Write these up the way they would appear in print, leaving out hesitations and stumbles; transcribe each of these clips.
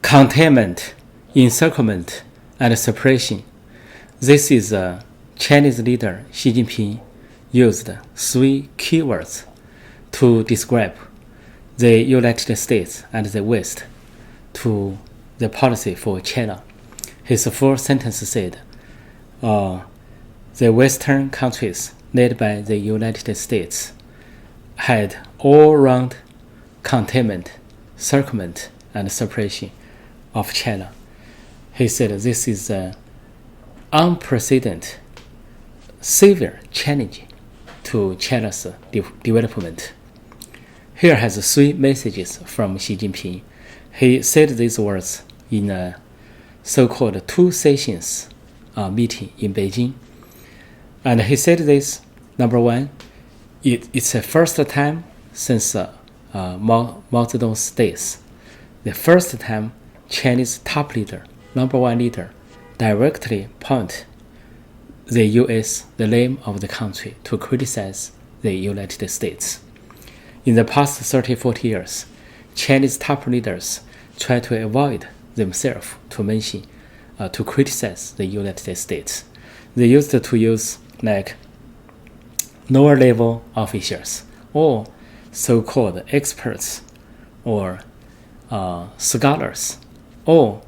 containment, encirclement, and suppression. This is Chinese leader Xi Jinping used 3 keywords to describe the United States and the West to the policy for China. His 4th sentence said, the Western countries led by the United States had all-round containment, circumvent, and suppression of China. He said this is an unprecedented, severe challenge to China's development. Here has 3 messages from Xi Jinping. He said these words in a so-called 2 sessions meeting in Beijing. And he said this, number 1, it's the first time since Mao Zedong's days, the first time Chinese top leader, number 1 leader, directly point the U.S., the name of the country, to criticize the United States. In the past 30-40 years, Chinese top leaders try to avoid themselves to mention, to criticize the United States. They used to use like lower level officials or so-called experts or scholars or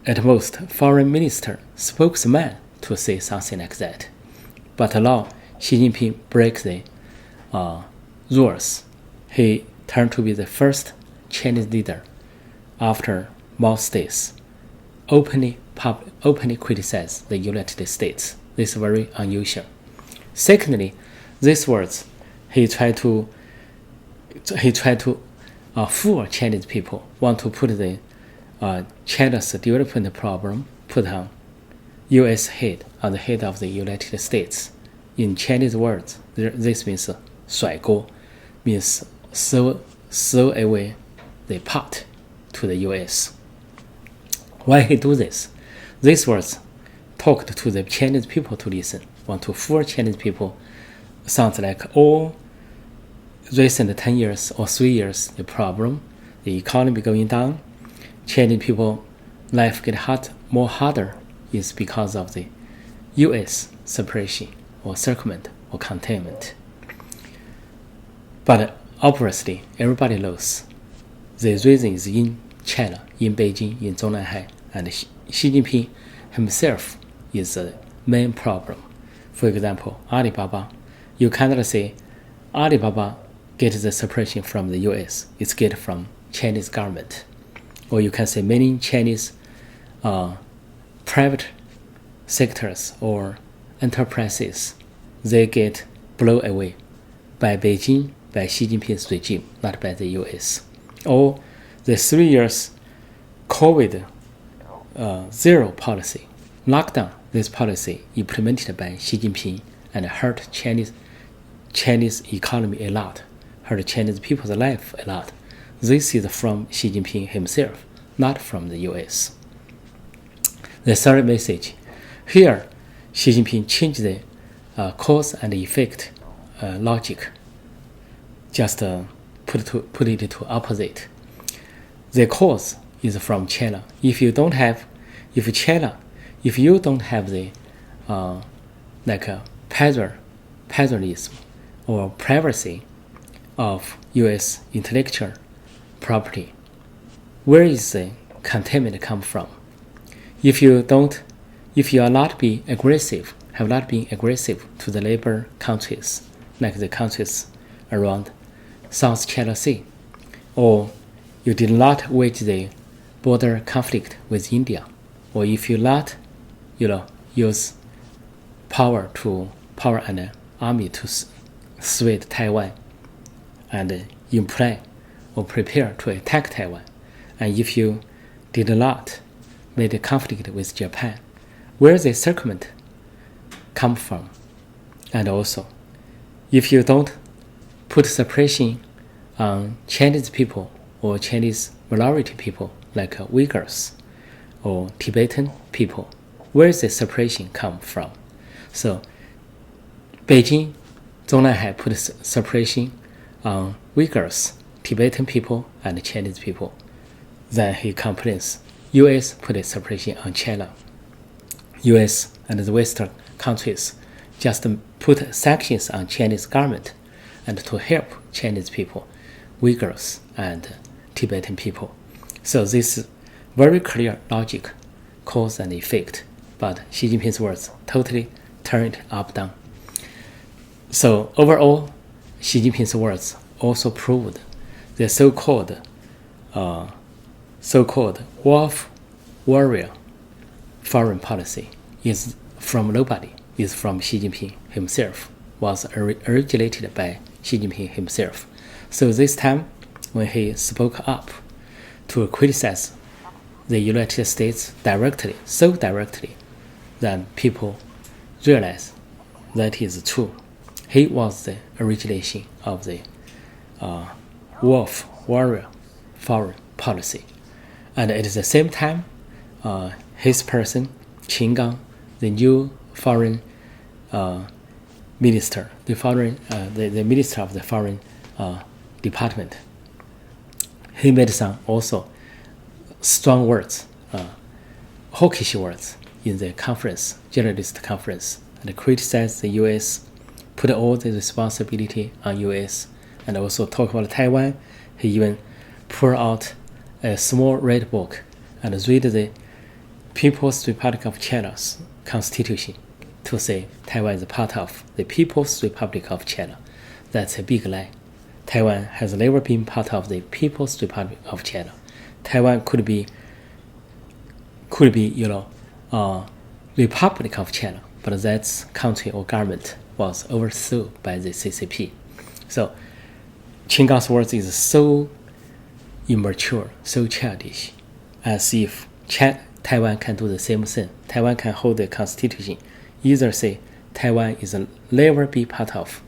at most foreign minister, spokesman to say something like that. But now Xi Jinping breaks the rules. He turned to be the first Chinese leader after Mao's days openly criticize the United States. This is very unusual. Secondly, these words he tried to fool Chinese people, want to put the China's development problem put on U.S. head, on the head of the United States. In Chinese words, this means 甩锅, means throw away the part to the U.S. Why he do this? These words talked to the Chinese people to listen, want to fool Chinese people. Sounds like all recent 10 years or 3 years, the problem, the economy going down, Chinese people life get more harder is because of the U.S. suppression or circumvent or containment. But obviously, everybody knows the reason is in China, in Beijing, in Zhongnanhai, and Xi Jinping himself is the main problem. For example, Alibaba, you cannot say Alibaba gets the suppression from the U.S., it's get from Chinese government. Or you can say many Chinese private sectors or enterprises, they get blown away by Beijing, by Xi Jinping's regime, not by the U.S. Or the 3 years COVID zero policy, lockdown, this policy implemented by Xi Jinping and hurt Chinese economy a lot, hurt Chinese people's life a lot. This is from Xi Jinping himself, not from the U.S. The third message, here Xi Jinping changed the cause and effect logic, just put it to opposite. The cause is from China. If you don't have the like a paternalism or privacy of U.S. intellectual property, where is the containment come from? If you are not being aggressive, have not been aggressive to the neighbor countries, like the countries around South China Sea, or you did not wage the border conflict with India, or if you not, use power and army to sway Taiwan and imply or prepare to attack Taiwan, and if you did not make a conflict with Japan, where the circumvent come from? And also, if you don't put suppression on Chinese people or Chinese minority people like Uyghurs or Tibetan people, where the suppression come from? So Beijing, Zhongnanhai put suppression on Uyghurs, Tibetan people, and Chinese people. Then he complains, U.S. put a suppression on China. U.S. and the Western countries just put sanctions on Chinese government and to help Chinese people, Uyghurs and Tibetan people. So this very clear logic, cause and effect, but Xi Jinping's words totally turned up down. So overall, Xi Jinping's words also proved the so-called wolf warrior foreign policy is from nobody, is from Xi Jinping himself, was originated by Xi Jinping himself. So this time, when he spoke up to criticize the United States directly, so directly, that people realize that is true. He was the origination of the wolf warrior foreign policy. And at the same time, his person, Qin Gang, the new foreign minister, the minister of the foreign department, he made some also strong words, hawkish words in the conference, journalist conference, and criticized the U.S., put all the responsibility on U.S., and also talk about Taiwan. He even poured out a small red book and read the People's Republic of China's constitution to say Taiwan is part of the People's Republic of China. That's a big lie. Taiwan has never been part of the People's Republic of China. Taiwan could be Republic of China, but that country or government was overthrown by the CCP. So Qin Gang's words is so immature, so childish, as if Taiwan can do the same thing. Taiwan can hold the constitution, either say Taiwan is never be part of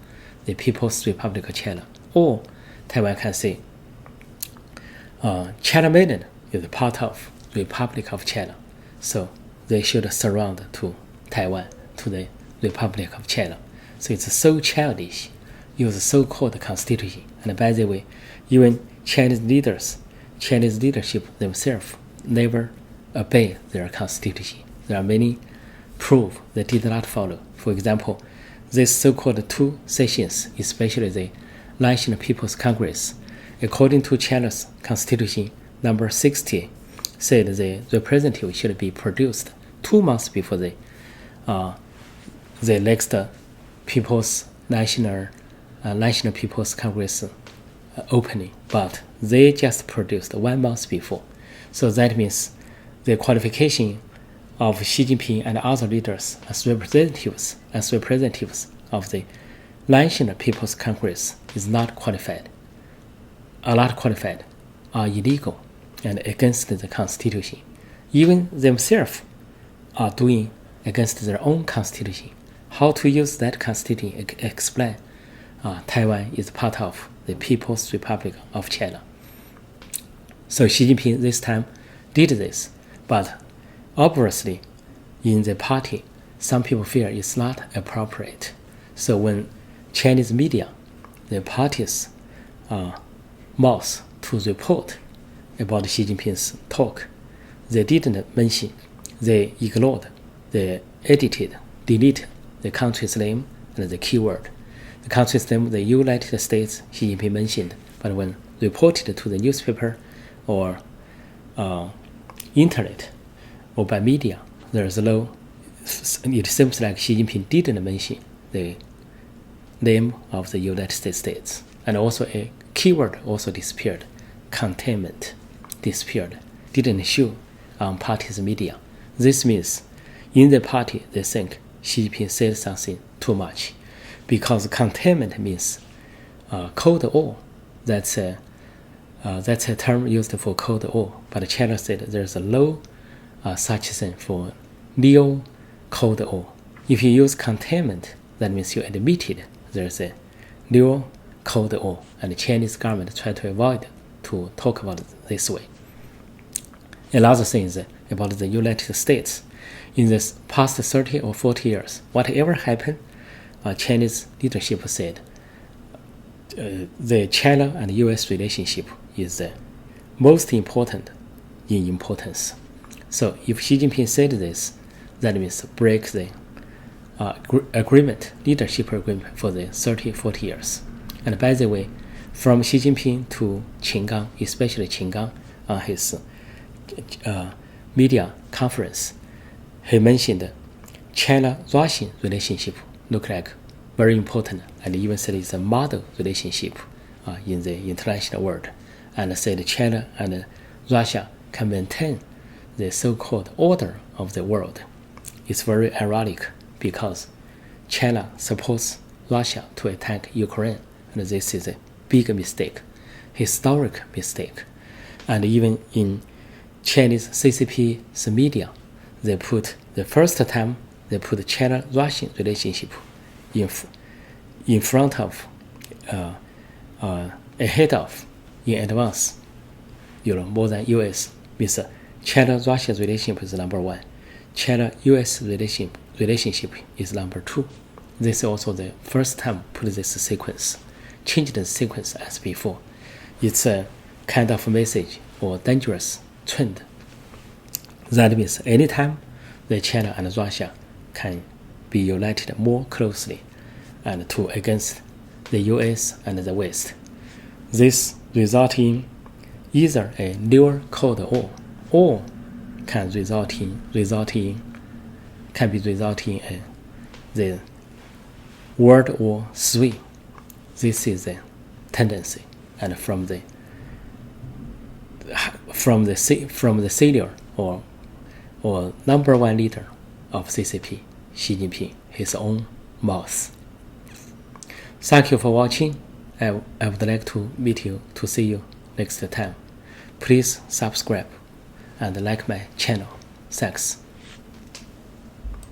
the People's Republic of China, or Taiwan can say China mainland is part of the Republic of China. So they should surround to Taiwan, to the Republic of China. So it's so childish, use so-called constitution. And by the way, even Chinese leadership themselves never obey their constitution. There are many proof they did not follow. For example, these so-called two sessions, especially the National People's Congress, according to China's constitution, number 60, said the representative should be produced 2 months before the next People's National People's Congress opening, but they just produced 1 month before. So that means the qualification of Xi Jinping and other leaders as representatives of the National People's Congress is not qualified, are illegal and against the Constitution. Even themselves are doing against their own Constitution. How to use that Constitution explain Taiwan is part of the People's Republic of China. So Xi Jinping this time did this, but obviously in the party, some people feel it's not appropriate. So when Chinese media, the party's mouth to report about Xi Jinping's talk, they didn't mention, they ignored, they edited, deleted the country's name and the keyword. The country's name, the United States, Xi Jinping mentioned, but when reported to the newspaper or internet or by media, there's no, it seems like Xi Jinping didn't mention the name of the United States. And also a keyword also disappeared, containment disappeared, didn't show on party's media. This means in the party they think Xi Jinping said something too much, because containment means Cold War. That's a term used for Cold War, but China said there's no such thing for neo Cold War. If you use containment, that means you admitted there's a neo Cold War, and the Chinese government tried to avoid to talk about it this way. Another thing is about the United States. In this past 30 or 40 years, whatever happened, Chinese leadership said the China and U.S. relationship is the most important in importance. So if Xi Jinping said this, that means break the leadership agreement for the 30-40 years. And by the way, from Xi Jinping to Qinggang, especially Qinggang, on his media conference, he mentioned China-Russian relationship look like very important, and even said it's a model relationship in the international world, and said China and Russia can maintain the so-called order of the world. It's very ironic because China supports Russia to attack Ukraine, and this is a big mistake, historic mistake. And even in Chinese CCP's media, they put the first time they put China-Russian relationship in front of, ahead of, in advance, more than U.S. means China-Russia relationship is number one. China-U.S. relationship is number two. This is also the first time put this sequence, change the sequence as before. It's a kind of message or dangerous trend. That means anytime the China and Russia can be united more closely and to against the U.S. and the West. This result in either a newer Cold War or can be resulting in the World War III. This is the tendency, and from the senior or number one leader of CCP, Xi Jinping, his own mouth. Thank you for watching. I would like to see you next time. Please subscribe and like my channel. Thanks.